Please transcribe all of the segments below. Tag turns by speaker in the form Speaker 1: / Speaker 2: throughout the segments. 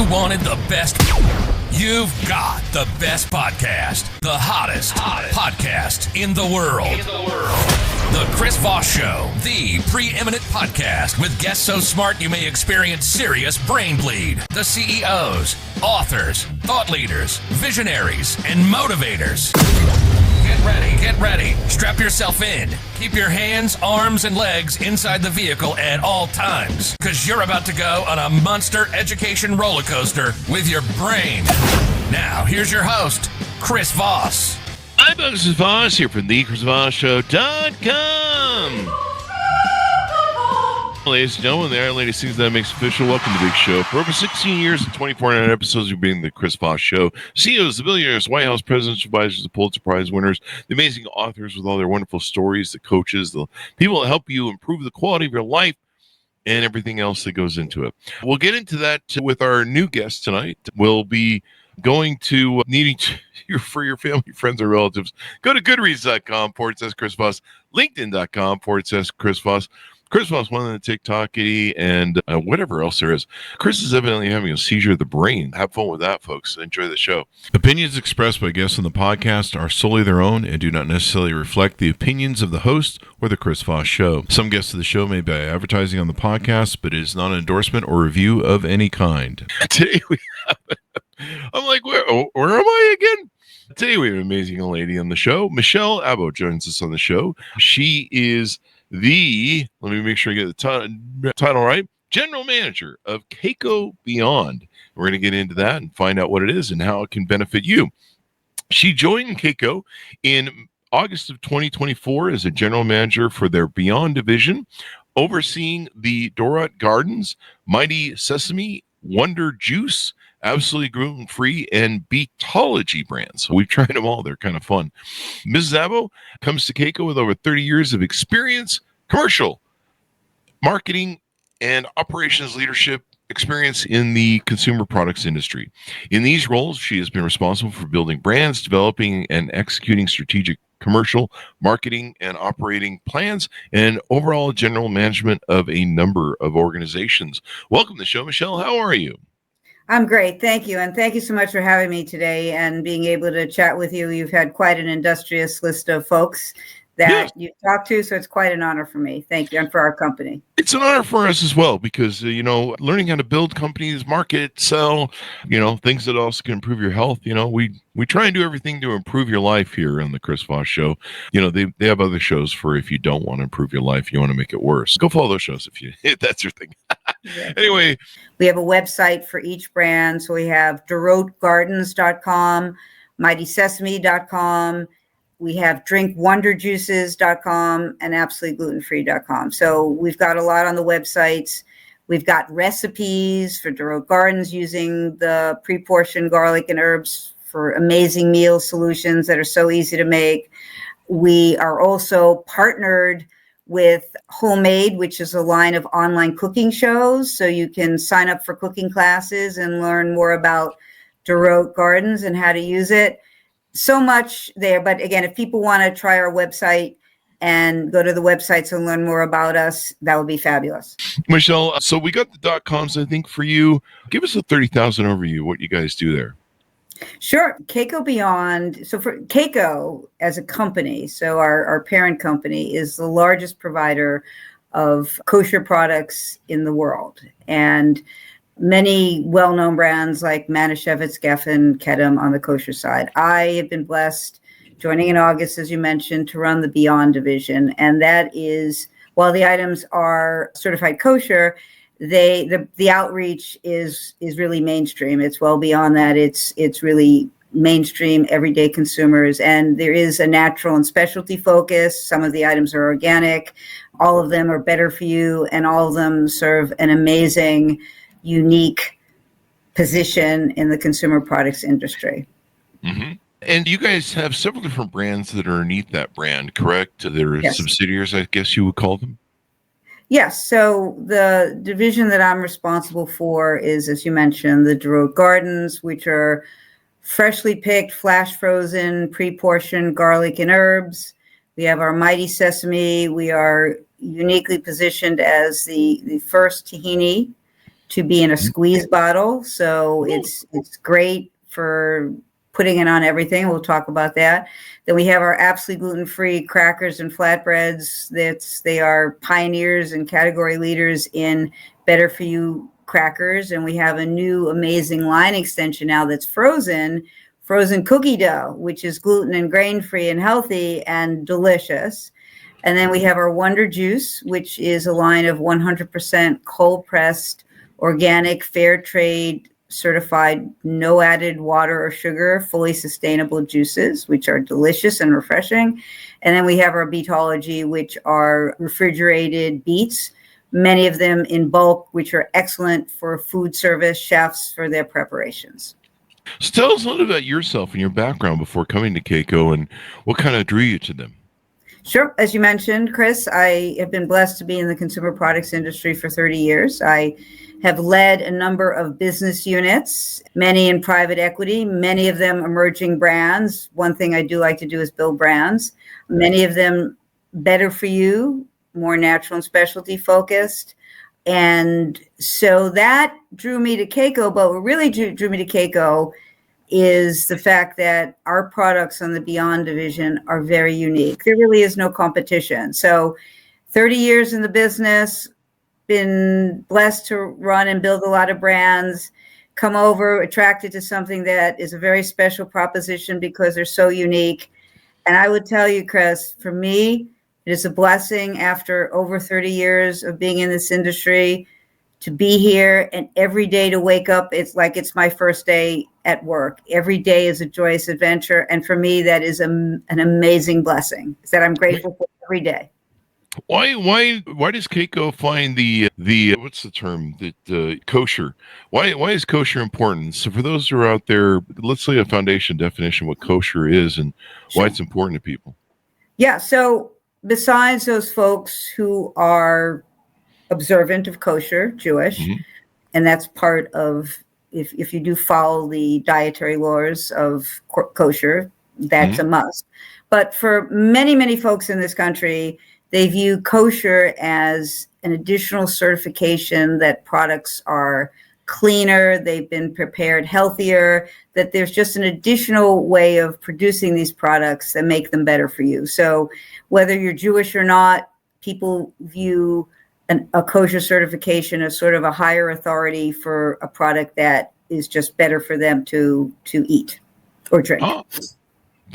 Speaker 1: You wanted the best. You've got the best podcast. The hottest podcast in the world. The Chris Voss Show, the preeminent podcast with guests so smart you may experience serious brain bleed. The CEOs, authors, thought leaders, visionaries, and motivators. Get ready. Strap yourself in. Keep your hands, arms, and legs inside the vehicle at all times, because you're about to go on a monster education roller coaster with your brain. Now, here's your host, Chris Voss.
Speaker 2: I'm Chris Voss here from the ChrisVossShow.com. Ladies and gentlemen, the Iron Lady sings that makes official. Welcome to the big show. For over 16 years and 24 episodes, we've been the Chris Voss Show. CEOs, the billionaires, White House presidents, advisors, the Pulitzer Prize winners, the amazing authors with all their wonderful stories, the coaches, the people that help you improve the quality of your life, and everything else that goes into it. We'll get into that with our new guest tonight. We'll be going to needing to, for your family, friends, or relatives. Go to goodreads.com/Chris Voss, LinkedIn.com/Chris Voss. Chris Voss, one on the TikTok and whatever else there is. Chris is evidently having a seizure of the brain. Have fun with that, folks. Enjoy the show. Opinions expressed by guests on the podcast are solely their own and do not necessarily reflect the opinions of the host or the Chris Voss Show. Some guests of the show may be advertising on the podcast, but it is not an endorsement or review of any kind. Today we have, I'm like, where am I again? Today we have an amazing lady on the show. Michelle Abo joins us on the show. She is let me make sure I get the title right, General Manager of Kayco Beyond. We're going to get into that and find out what it is and how it can benefit you. She joined Kayco in August of 2024 as a General Manager for their Beyond division, overseeing the Dorot Gardens, Mighty Sesame, Wonder Juice, Absolutely Gluten-Free, and Beatology brands. We've tried them all. They're kind of fun. Mrs. Abo comes to Kayco with over 30 years of experience, commercial, marketing, and operations leadership experience in the consumer products industry. In these roles, she has been responsible for building brands, developing and executing strategic commercial, marketing, and operating plans, and overall general management of a number of organizations. Welcome to the show, Michelle. How are you?
Speaker 3: I'm great. Thank you. And thank you so much for having me today and being able to chat with you. You've had quite an industrious list of folks that you've talked to, so it's quite an honor for me. Thank you. And for our company. It's
Speaker 2: an honor for us as well, because, learning how to build companies, market, sell, things that also can improve your health. We try and do everything to improve your life here on the Chris Voss Show. They have other shows for if you don't want to improve your life, you want to make it worse. Go follow those shows if that's your thing. Anyway,
Speaker 3: we have a website for each brand. So we have DorotGardens.com, MightySesame.com. We have DrinkWonderJuices.com and AbsoluteGlutenFree.com. So we've got a lot on the websites. We've got recipes for Dorot Gardens using the pre-portioned garlic and herbs for amazing meal solutions that are so easy to make. We are also partnered with Homemade, which is a line of online cooking shows. So you can sign up for cooking classes and learn more about Dorot Gardens and how to use it. So much there. But again, if people want to try our website and go to the websites and learn more about us, that would be fabulous.
Speaker 2: Michelle, so we got the .coms, I think, for you. Give us a 30,000 overview, what you guys do there.
Speaker 3: Sure. Kayco Beyond. So for Kayco as a company, so our parent company is the largest provider of kosher products in the world. And many well-known brands like Manischewitz, Geffen, Kedem on the kosher side. I have been blessed, joining in August, as you mentioned, to run the Beyond division. And that is, while the items are certified kosher, the outreach is really mainstream. It's well beyond that. It's really mainstream, everyday consumers. And there is a natural and specialty focus. Some of the items are organic. All of them are better for you. And all of them serve an amazing, unique position in the consumer products industry.
Speaker 2: Mm-hmm. And you guys have several different brands that are underneath that brand, correct? They're subsidiaries, I guess you would call them?
Speaker 3: Yes. So the division that I'm responsible for is, as you mentioned, the Dorot Gardens, which are freshly picked, flash frozen, pre-portioned garlic and herbs. We have our Mighty Sesame. We are uniquely positioned as the first tahini to be in a squeeze bottle. So it's great for putting it on everything. We'll talk about that. Then we have our absolutely gluten-free crackers and flatbreads. They are pioneers and category leaders in better for you crackers. And we have a new amazing line extension now that's frozen cookie dough, which is gluten and grain-free and healthy and delicious. And then we have our Wonder Juice, which is a line of 100% cold-pressed, organic, fair trade, certified, no added water or sugar, fully sustainable juices, which are delicious and refreshing. And then we have our Beetology, which are refrigerated beets, many of them in bulk, which are excellent for food service chefs for their preparations.
Speaker 2: So tell us a little about yourself and your background before coming to Kayco and what kind of drew you to them.
Speaker 3: Sure. As you mentioned, Chris, I have been blessed to be in the consumer products industry for 30 years. I have led a number of business units, many in private equity, many of them emerging brands. One thing I do like to do is build brands, many of them better for you, more natural and specialty focused. And so that drew me to Kayco, but what really drew me to Kayco is the fact that our products on the Beyond division are very unique. There really is no competition. So 30 years in the business, been blessed to run and build a lot of brands, come over, attracted to something that is a very special proposition because they're so unique. And I would tell you, Chris, for me, it is a blessing after over 30 years of being in this industry to be here, and every day to wake up, it's like it's my first day at work. Every day is a joyous adventure. And for me, that is an amazing blessing that I'm grateful for every day.
Speaker 2: Why does Kayco find the what's the term, that kosher? Why is kosher important? So for those who are out there, let's lay a foundation definition of what kosher is and why it's important to people.
Speaker 3: Yeah. So besides those folks who are observant of kosher, Jewish, and that's part of, if you do follow the dietary laws of kosher, that's a must. But for many, many folks in this country, they view kosher as an additional certification that products are cleaner, they've been prepared healthier, that there's just an additional way of producing these products that make them better for you. So whether you're Jewish or not, people view a kosher certification as sort of a higher authority for a product that is just better for them to eat or drink.
Speaker 2: Oh,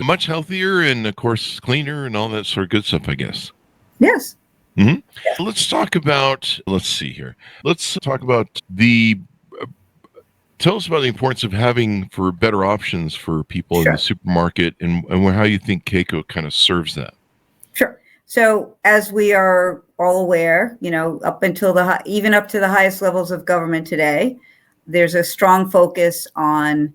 Speaker 2: much healthier and, of course, cleaner and all that sort of good stuff, I guess.
Speaker 3: Yes.
Speaker 2: Mm-hmm. Let's talk about, tell us about the importance of having for better options for people in the supermarket and how you think Kayco kind of serves that.
Speaker 3: Sure. So as we are all aware, up until even up to the highest levels of government today, there's a strong focus on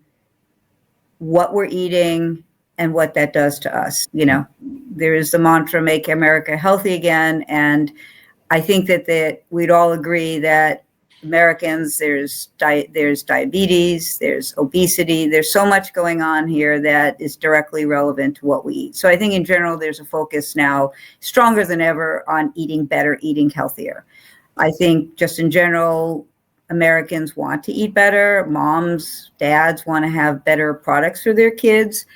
Speaker 3: what we're eating and what that does to us. There is the mantra, make America healthy again. And I think that we'd all agree that Americans, there's diabetes, there's obesity, there's so much going on here that is directly relevant to what we eat. So I think in general, there's a focus now stronger than ever on eating better, eating healthier. I think just in general, Americans want to eat better. Moms, dads want to have better products for their kids.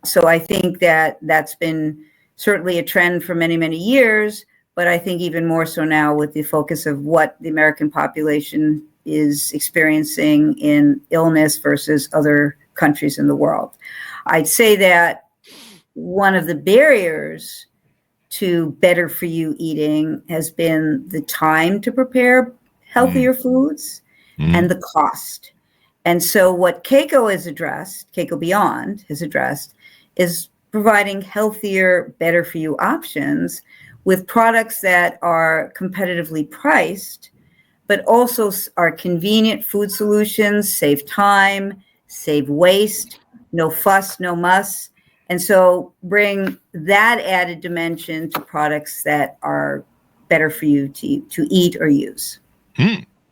Speaker 3: So I think that that's been certainly a trend for many, many years. But I think even more so now with the focus of what the American population is experiencing in illness versus other countries in the world. I'd say that one of the barriers to better for you eating has been the time to prepare healthier foods and the cost. And so what Kayco Beyond has addressed, is providing healthier, better for you options with products that are competitively priced, but also are convenient food solutions, save time, save waste, no fuss, no muss. And so bring that added dimension to products that are better for you to eat or use.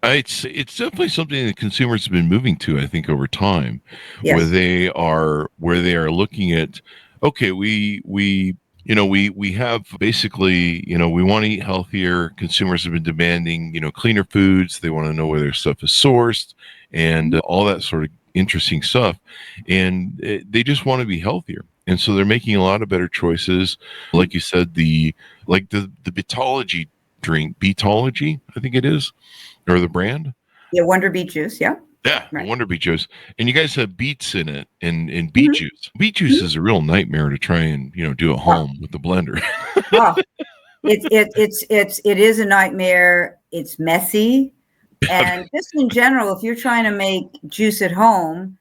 Speaker 2: It's definitely something that consumers have been moving to, I think, over time, where they are looking at, okay, we we have basically, we want to eat healthier. Consumers have been demanding, cleaner foods. They want to know where their stuff is sourced and all that sort of interesting stuff. And they just want to be healthier. And so they're making a lot of better choices. Like you said, the Beatology drink, Beatology, I think it is, or the brand.
Speaker 3: Yeah, Wonder Beet Juice, yeah.
Speaker 2: Yeah,
Speaker 3: Right.
Speaker 2: Wonder Beet Juice. And you guys have beets in it and beet juice. Beet juice is a real nightmare to try and, do at home with the blender.
Speaker 3: Oh, it is a nightmare. It's messy. And just in general, if you're trying to make juice at home,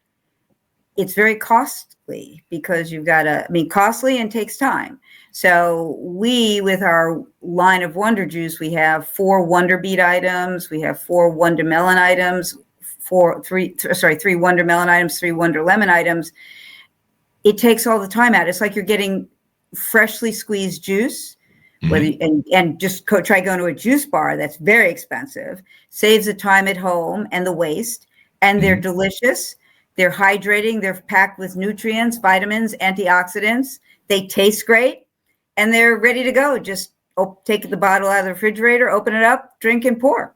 Speaker 3: it's very costly because you've got costly and takes time. So with our line of Wonder Juice, we have 4 Wonder Beet items. We have 4 Wonder Melon items. 3 Wonder Melon items, 3 Wonder Lemon items. It takes all the time out. It's like you're getting freshly squeezed juice, and just try going to a juice bar. That's very expensive. Saves the time at home and the waste. And they're delicious. They're hydrating. They're packed with nutrients, vitamins, antioxidants. They taste great, and they're ready to go. Just take the bottle out of the refrigerator, open it up, drink and pour.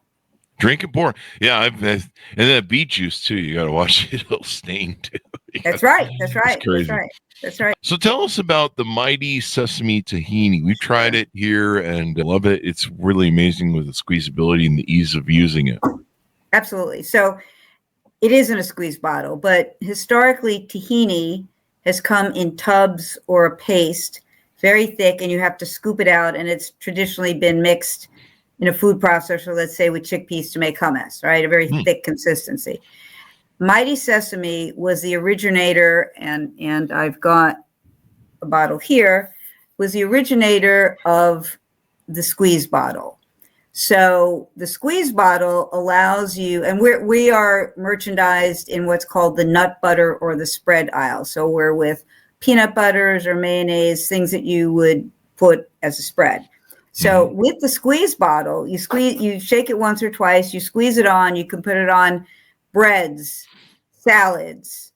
Speaker 2: Drink and pour. Yeah, and that beet juice too. You got to watch it; it'll stain too.
Speaker 3: That's right. That's right.
Speaker 2: So tell us about the Mighty Sesame Tahini. We've tried it here and love it. It's really amazing with the squeezability and the ease of using it.
Speaker 3: Absolutely. So it isn't a squeeze bottle, but historically tahini has come in tubs or a paste, very thick, and you have to scoop it out. And it's traditionally been mixed in a food processor, let's say with chickpeas to make hummus, right? A very thick consistency. Mighty Sesame was the originator, and I've got a bottle here, was the originator of the squeeze bottle. So the squeeze bottle allows you, and we are merchandised in what's called the nut butter or the spread aisle. So we're with peanut butters or mayonnaise, things that you would put as a spread. So with the squeeze bottle, you shake it once or twice, you squeeze it on, you can put it on breads, salads,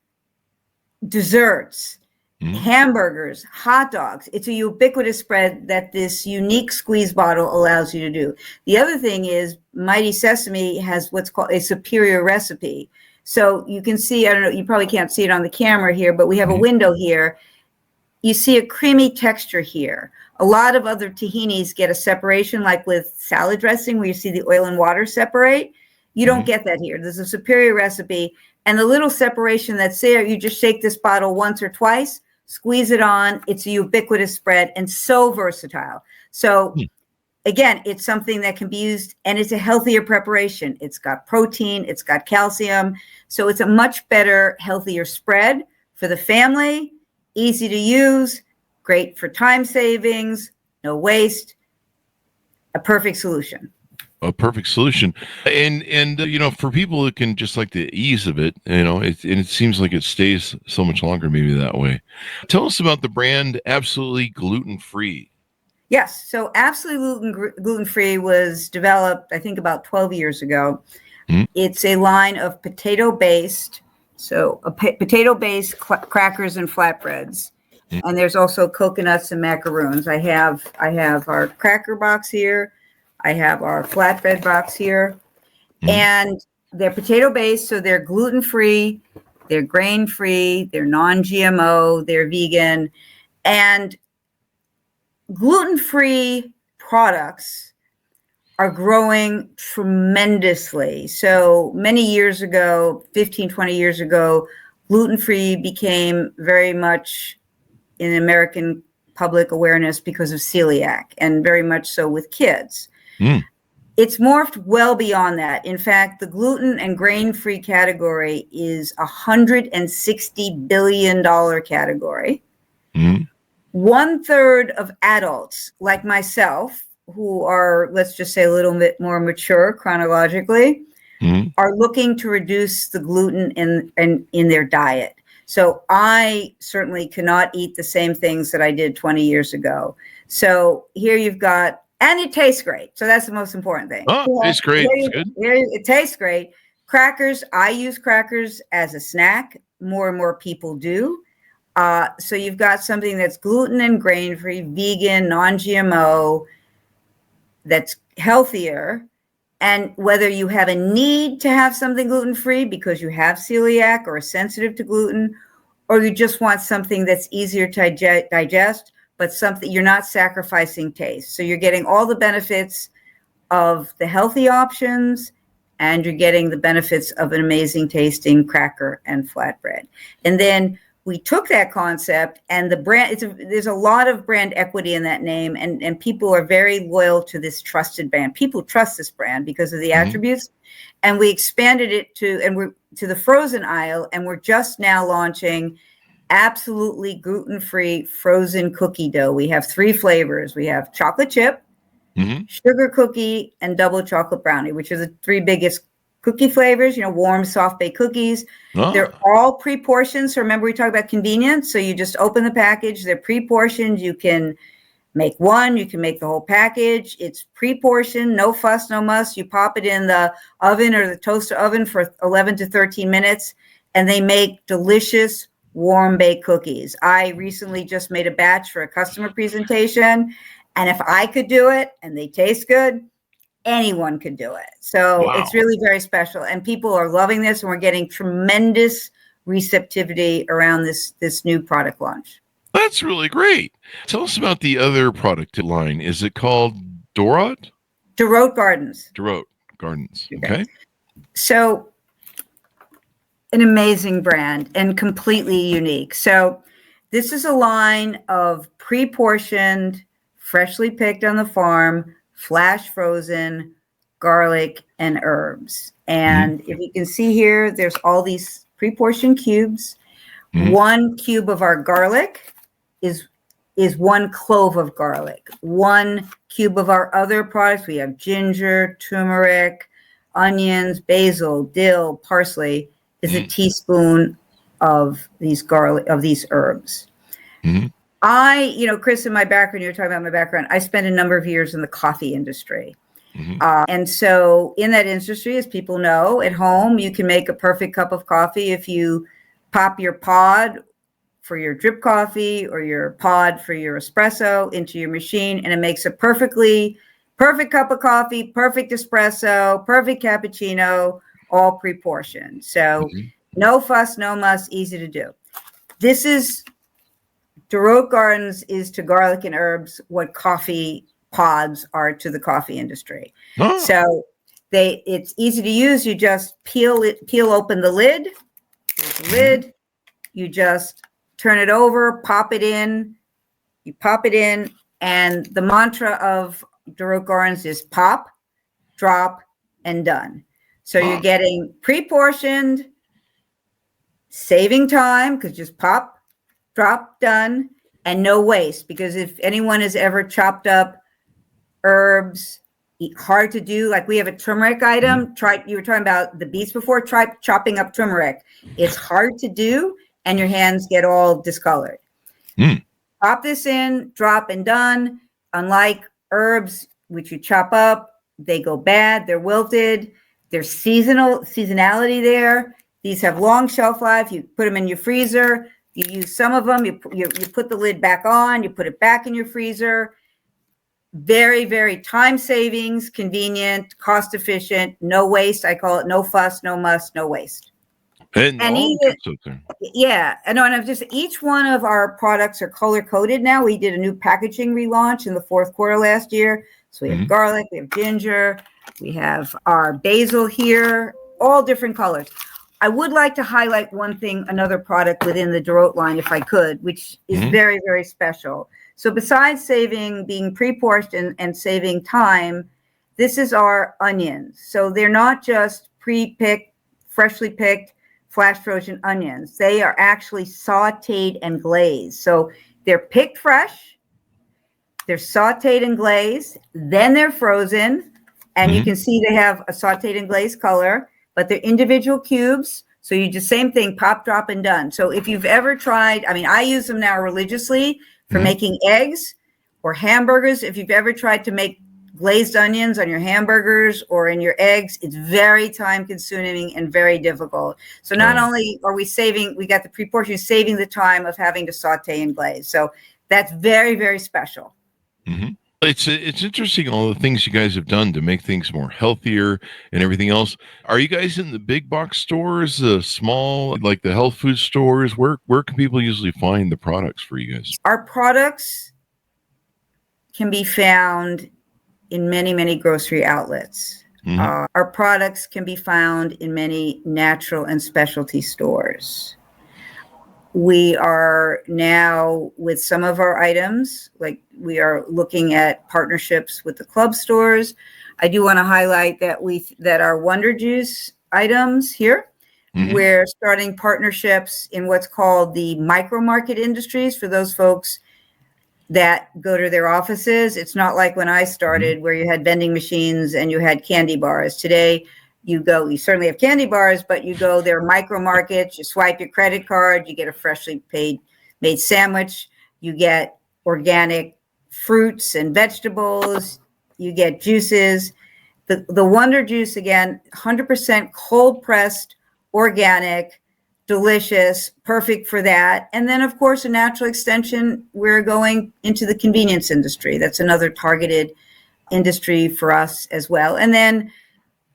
Speaker 3: desserts, hamburgers, hot dogs. It's a ubiquitous spread that this unique squeeze bottle allows you to do. The other thing is Mighty Sesame has what's called a superior recipe. So you can see, I don't know, you probably can't see it on the camera here, but we have a window here. You see a creamy texture here. A lot of other tahinis get a separation, like with salad dressing, where you see the oil and water separate. You don't get that here. There's a superior recipe. And the little separation that's there, you just shake this bottle once or twice, squeeze it on. It's a ubiquitous spread and so versatile. So again, it's something that can be used, and it's a healthier preparation. It's got protein, it's got calcium. So it's a much better, healthier spread for the family, easy to use, great for time savings, no waste, a perfect solution.
Speaker 2: A perfect solution. And for people who can just like the ease of it, it seems like it stays so much longer maybe that way. Tell us about the brand Absolutely Gluten-Free.
Speaker 3: Yes. So Absolutely Gluten-Free was developed, I think, about 12 years ago. It's a line of potato-based, potato-based crackers and flatbreads. And there's also coconuts and macaroons. I have our cracker box here. I have our flatbread box here. And they're potato-based, so they're gluten-free, they're grain-free, they're non-GMO, they're vegan. And gluten-free products are growing tremendously. So many years ago, 15, 20 years ago, gluten-free became very much in American public awareness because of celiac, and very much so with kids. It's morphed well beyond that. In fact, the gluten and grain-free category is $160 billion category. 1/3 of adults like myself, who are, let's just say, a little bit more mature chronologically, are looking to reduce the gluten in their diet. So I certainly cannot eat the same things that I did 20 years ago. So here you've got, and it tastes great. So that's the most important thing.
Speaker 2: Oh, it tastes great. It's good.
Speaker 3: It tastes great. Crackers, I use crackers as a snack. More and more people do. So you've got something that's gluten and grain-free, vegan, non-GMO, that's healthier. And whether you have a need to have something gluten-free because you have celiac or are sensitive to gluten, or you just want something that's easier to digest, but something you're not sacrificing taste. So you're getting all the benefits of the healthy options, and you're getting the benefits of an amazing tasting cracker and flatbread. And then we took that concept, and the brand, there's a lot of brand equity in that name, and people are very loyal to this trusted brand. People trust this brand because of the attributes. And we expanded it to the frozen aisle, and we're just now launching absolutely gluten-free frozen cookie dough. We have 3 flavors. We have chocolate chip, sugar cookie, and double chocolate brownie, which are the 3 biggest cookie flavors, warm, soft baked cookies. Oh. They're all pre-portioned. So remember, we talked about convenience. So you just open the package, they're pre-portioned. You can make one, you can make the whole package. It's pre-portioned, no fuss, no muss. You pop it in the oven or the toaster oven for 11 to 13 minutes, and they make delicious warm baked cookies. I recently just made a batch for a customer presentation, and if I could do it and they taste good, anyone could do it. So It's really very special, and people are loving this, and we're getting tremendous receptivity around this new product launch.
Speaker 2: That's really great. Tell us about the other product line. Is it called Dorot?
Speaker 3: Dorot Gardens.
Speaker 2: Dorot Gardens. Okay.
Speaker 3: So an amazing brand and completely unique. So this is a line of pre-portioned, freshly picked on the farm, flash frozen garlic and herbs. And if you can see here, there's all these pre-portioned cubes. 1 cube of our garlic is 1 clove of garlic. 1 cube of our other products, we have ginger, turmeric, onions, basil, dill, parsley, is a teaspoon of these herbs. Chris, in my background, you're talking about my background, I spent a number of years in the coffee industry. And so in that industry, as people know, at home, you can make a perfect cup of coffee if you pop your pod for your drip coffee or your pod for your espresso into your machine, and it makes a perfect cup of coffee, perfect espresso, perfect cappuccino, all pre-portioned. So no fuss, no muss, easy to do. This is Dorot Gardens is to garlic and herbs what coffee pods are to the coffee industry. So it's easy to use. You just peel open the lid. There's the lid. You just turn it over, pop it in. You pop it in, and the mantra of Dorot Gardens is pop, drop, and done. So you're getting pre-portioned, saving time because just pop, drop, done, and no waste. Because if anyone has ever chopped up herbs, hard to do. Like we have a turmeric item. You were talking about the beets before. Try chopping up turmeric. It's hard to do, and your hands get all discolored. Pop this in, drop, and done. Unlike herbs, which you chop up, they go bad. They're wilted. There's seasonality there. These have long shelf life. You put them in your freezer. You use some of them. You put the lid back on. You put it back in your freezer. Very, very time savings, convenient, cost efficient, no waste. I call it no fuss, no muss, no waste.
Speaker 2: And
Speaker 3: each one of our products are color coded now. We did a new packaging relaunch in the 4th quarter last year. So we have garlic, we have ginger, we have our basil here, all different colors. I would like to highlight another product within the Dorot line, if I could, which is very, very special. So besides being pre-portioned and saving time, this is our onions. So they're not just pre-picked, freshly picked, flash frozen onions. They are actually sauteed and glazed. So they're picked fresh, they're sauteed and glazed, then they're frozen, and you can see they have a sauteed and glazed color, but they're individual cubes. So you just same thing, pop, drop, and done. So if you've ever tried, I use them now religiously for making eggs or hamburgers. If you've ever tried to make glazed onions on your hamburgers or in your eggs, it's very time consuming and very difficult. So not only are we got the pre-portion, saving the time of having to saute and glaze. So that's very, very special.
Speaker 2: Mm-hmm. It's interesting, all the things you guys have done to make things more healthier and everything else. Are you guys in the big box stores, the small, like the health food stores? Where can people usually find the products for you guys?
Speaker 3: Our products can be found in many, many grocery outlets.
Speaker 2: Mm-hmm.
Speaker 3: Our products can be found in many natural and specialty stores. We are now, with some of our items, like we are looking at partnerships with the club stores. I do want to highlight that our Wonder Juice items here, we're starting partnerships in what's called the micro market industries for those folks that go to their offices. It's not like when I started where you had vending machines and you had candy bars. Today, you certainly have candy bars, but you go there, micro markets, you swipe your credit card, you get a freshly made sandwich, you get organic fruits and vegetables, you get juices. The Wonder Juice, again, 100% cold pressed, organic, delicious, perfect for that. And then, of course, a natural extension, we're going into the convenience industry. That's another targeted industry for us as well. And then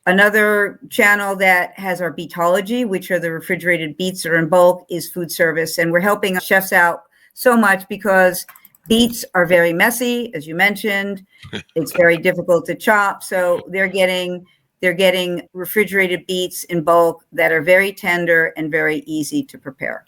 Speaker 3: another channel that has our beetology, which are the refrigerated beets that are in bulk, is food service. And we're helping chefs out so much because beets are very messy, as you mentioned. It's very difficult to chop. So they're getting refrigerated beets in bulk that are very tender and very easy to prepare.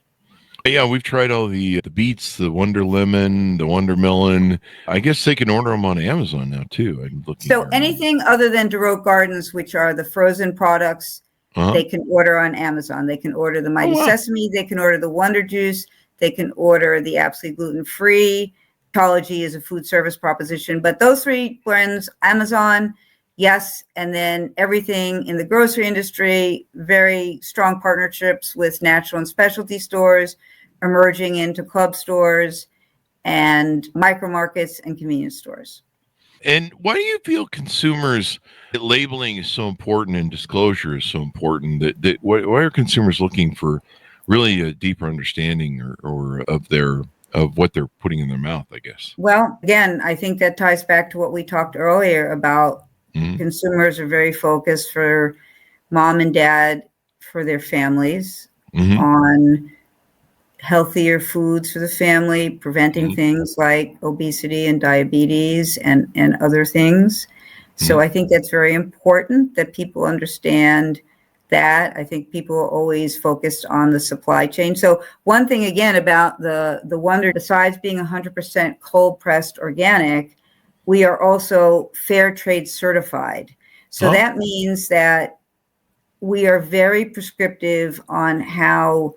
Speaker 2: Yeah, we've tried all the beets, the Wonder Lemon, the Wonder Melon. I guess they can order them on Amazon now too.
Speaker 3: So anything other than DeRoche Gardens, which are the frozen products, they can order on Amazon. They can order the Mighty Sesame. They can order the Wonder Juice. They can order the absolutely gluten-free. Ecology is a food service proposition. But those three brands, Amazon, yes, and then everything in the grocery industry, very strong partnerships with natural and specialty stores, emerging into club stores and micro markets and convenience stores.
Speaker 2: And why do you feel consumers labeling is so important and disclosure is so important? Why are consumers looking for really a deeper understanding or of what they're putting in their mouth, I guess?
Speaker 3: Well, again, I think that ties back to what we talked earlier about consumers are very focused for mom and dad, for their families, on healthier foods for the family, preventing things like obesity and diabetes and other things. So I think that's very important that people understand that. I think people are always focused on the supply chain. So one thing, again, about the Wonder, besides being 100% cold pressed organic, we are also fair trade certified. So that means that we are very prescriptive on how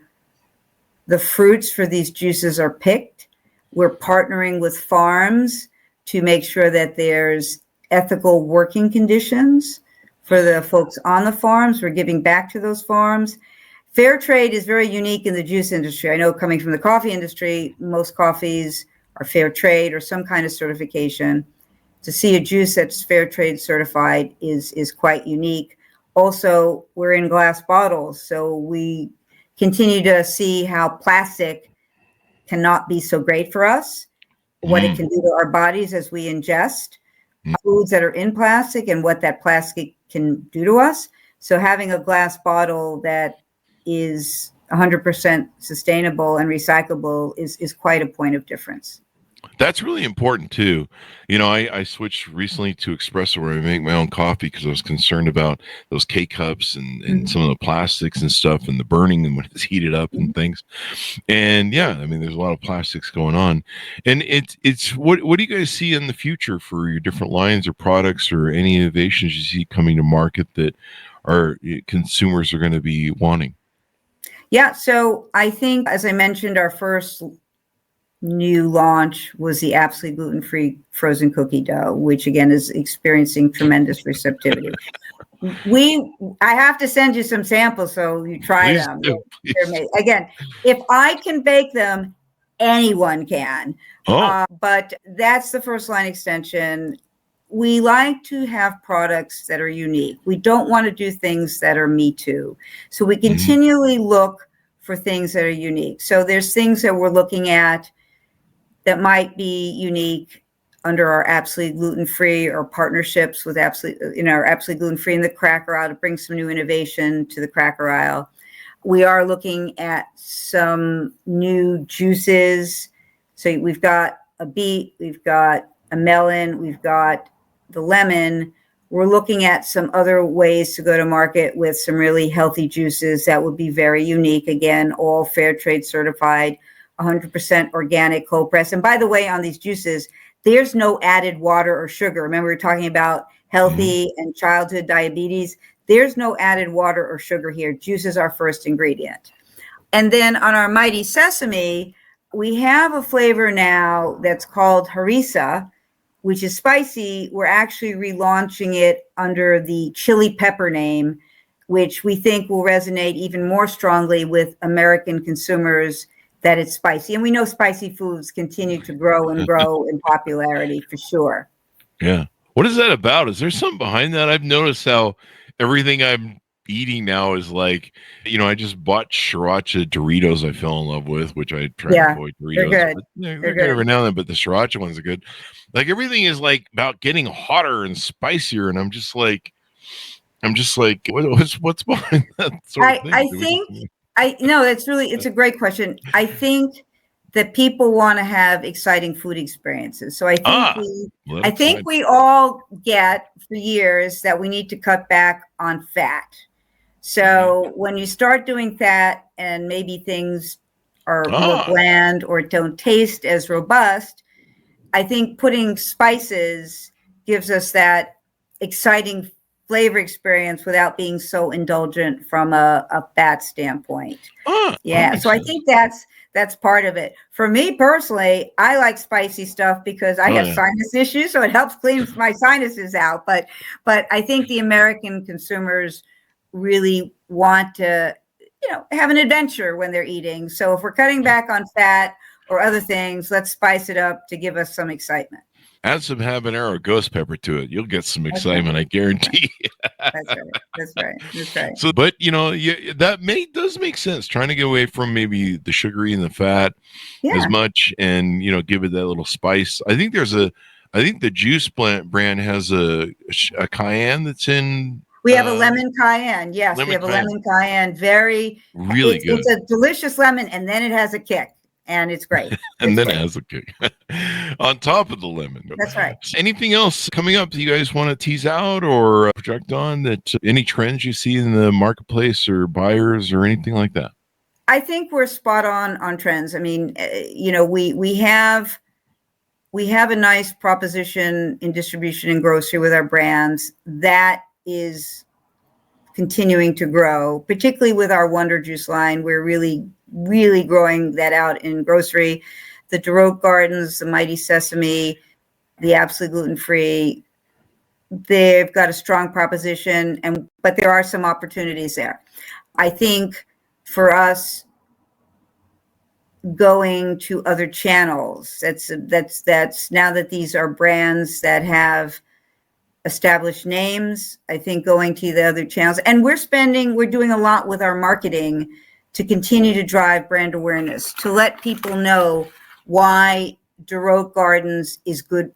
Speaker 3: the fruits for these juices are picked. We're partnering with farms to make sure that there's ethical working conditions for the folks on the farms. We're giving back to those farms. Fair trade is very unique in the juice industry. I know coming from the coffee industry, most coffees are fair trade or some kind of certification. To see a juice that's fair trade certified is quite unique. Also, we're in glass bottles, so we continue to see how plastic cannot be so great for us, what it can do to our bodies as we ingest foods that are in plastic and what that plastic can do to us. So having a glass bottle that is 100% sustainable and recyclable is quite a point of difference.
Speaker 2: That's really important too. You know, I switched recently to espresso where I make my own coffee because I was concerned about those K-cups and some of the plastics and stuff and the burning and when it's heated up and things. And yeah, I mean, there's a lot of plastics going on. And it's what do you guys see in the future for your different lines or products or any innovations you see coming to market that our consumers are going to be wanting?
Speaker 3: Yeah, so I think, as I mentioned, our first new launch was the absolutely gluten-free frozen cookie dough, which again is experiencing tremendous receptivity. I have to send you some samples so you try
Speaker 2: Please
Speaker 3: them.
Speaker 2: do, please.
Speaker 3: Again, if I can bake them, anyone can. But that's the first line extension. we like to have products that are unique. We don't want to do things that are me too. So we continually look for things that are unique. So there's things that we're looking at that might be unique under our Absolutely Gluten-Free or partnerships with our Absolutely Gluten-Free in the cracker aisle to bring some new innovation to the cracker aisle. We are looking at some new juices. So we've got a beet, we've got a melon, we've got the lemon. We're looking at some other ways to go to market with some really healthy juices that would be very unique. Again, all fair trade certified, 100% organic, cold press. And by the way, on these juices, there's no added water or sugar. Remember, we were talking about healthy and childhood diabetes. There's no added water or sugar here. Juice is our first ingredient. And then on our Mighty Sesame, we have a flavor now that's called harissa, which is spicy. We're actually relaunching it under the chili pepper name, which we think will resonate even more strongly with American consumers that it's spicy. And we know spicy foods continue to grow and grow in popularity for sure.
Speaker 2: Yeah. What is that about? Is there something behind that? I've noticed how everything I'm eating now is like, I just bought sriracha Doritos I fell in love with, which I try to avoid Doritos.
Speaker 3: They're good.
Speaker 2: They're good every now and then, but the sriracha ones are good. Like everything is like about getting hotter and spicier. And I'm just like, what's behind that sort of thing?
Speaker 3: It's a great question. I think that people want to have exciting food experiences. So I think we all get for years that we need to cut back on fat. So when you start doing that and maybe things are more bland or don't taste as robust, I think putting spices gives us that exciting flavor experience without being so indulgent from a fat standpoint. So I think that's part of it. For me personally, I like spicy stuff because I have sinus issues, so it helps clean my sinuses out. But I think the American consumers really want to, have an adventure when they're eating. So if we're cutting back on fat or other things, let's spice it up to give us some excitement.
Speaker 2: Add some habanero ghost pepper to it. You'll get some excitement, I guarantee.
Speaker 3: That's right.
Speaker 2: So, but that does make sense. Trying to get away from maybe the sugary and the fat as much, and give it that little spice. I think the juice brand has a cayenne that's in.
Speaker 3: We have a lemon cayenne. Yes, we have a lemon cayenne. Really good. It's a delicious lemon, and then it has a kick. And it's great.
Speaker 2: And then it has a kick on top of the lemon.
Speaker 3: That's right.
Speaker 2: Anything else coming up that you guys want to tease out or project on, that any trends you see in the marketplace or buyers or anything like that?
Speaker 3: I think we're spot on trends. I mean, we have a nice proposition in distribution and grocery with our brands that is continuing to grow, particularly with our Wonder Juice line. We're really growing that out in grocery. The Duroc Gardens, the Mighty Sesame, the Absolutely Gluten-Free, they've got a strong proposition, but there are some opportunities there. I think for us, going to other channels, that's now that these are brands that have established names, I think going to the other channels, and we're doing a lot with our marketing to continue to drive brand awareness, to let people know why Duroc Gardens is good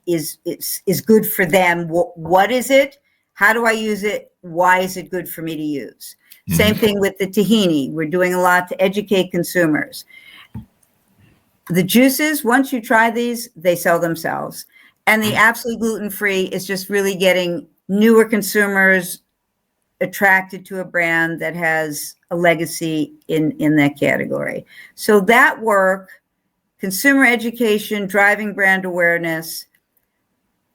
Speaker 3: good for them. What is it? How do I use it? Why is it good for me to use? Same thing with the tahini. We're doing a lot to educate consumers. The juices, once you try these, they sell themselves. And the Absolutely Gluten-Free is just really getting newer consumers attracted to a brand that has a legacy in that category. So that work, consumer education, driving brand awareness,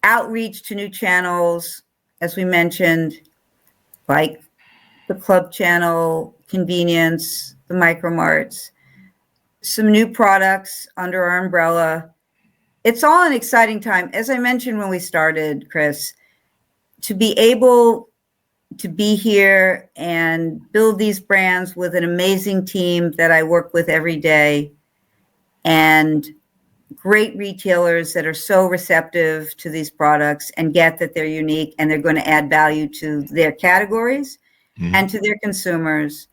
Speaker 3: outreach to new channels, as we mentioned, like the club channel, convenience, the micro-marts, some new products under our umbrella. It's all an exciting time. As I mentioned when we started, Chris, to be able to be here and build these brands with an amazing team that I work with every day, and great retailers that are so receptive to these products and get that they're unique and they're going to add value to their categories and to their consumers.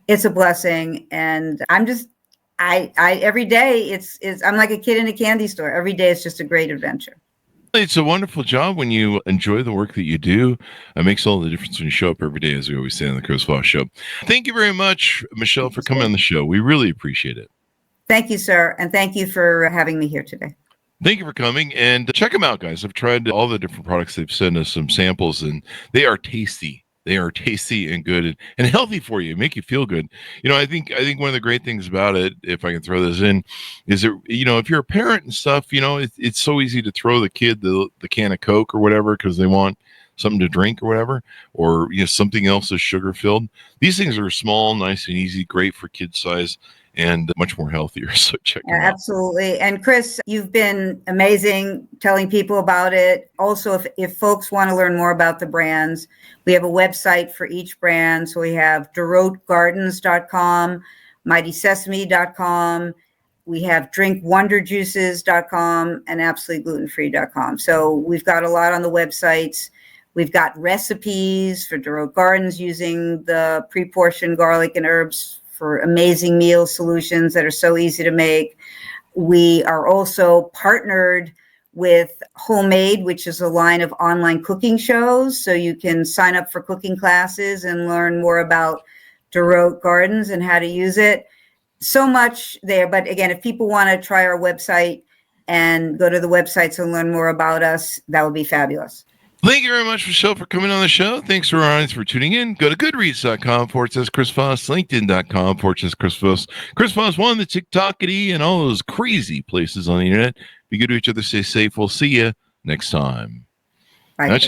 Speaker 3: It's a blessing. And I every day I'm like a kid in a candy store. Every day it's just a great adventure.
Speaker 2: It's a wonderful job when you enjoy the work that you do. It makes all the difference when you show up every day, as we always say on the Chris Voss Show. Thank you very much, Michelle, for coming on the show. We really appreciate it.
Speaker 3: Thank you, sir. And thank you for having me here today.
Speaker 2: Thank you for coming. And check them out, guys. I've tried all the different products. They've sent us some samples, and they are tasty. They are tasty and good and healthy for you, make you feel good. I think one of the great things about it, if I can throw this in, is that, if you're a parent and stuff, it's so easy to throw the kid the can of Coke or whatever because they want something to drink or whatever, or something else is sugar filled. These things are small, nice and easy, great for kid size, and much more healthier. So check them out.
Speaker 3: Absolutely. And Chris, you've been amazing telling people about it. Also, if folks want to learn more about the brands, we have a website for each brand. So we have DeRoteGardens.com, MightySesame.com. We have DrinkWonderJuices.com and AbsoluteGlutenFree.com. So we've got a lot on the websites. We've got recipes for DeRote Gardens using the pre-portioned garlic and herbs for amazing meal solutions that are so easy to make. We are also partnered with Homemade, which is a line of online cooking shows. So you can sign up for cooking classes and learn more about DeRote Gardens and how to use it. So much there. But again, if people want to try our website and go to the websites and learn more about us, that would be fabulous.
Speaker 2: Thank you very much, Michelle, for coming on the show. Thanks for our audience for tuning in. Go to goodreads.com/Chris Voss, LinkedIn.com/Chris Voss, Chris Voss 1, the TikTokity, and all those crazy places on the internet. Be good to each other. Stay safe. We'll see you next time.
Speaker 3: Bye.
Speaker 2: That's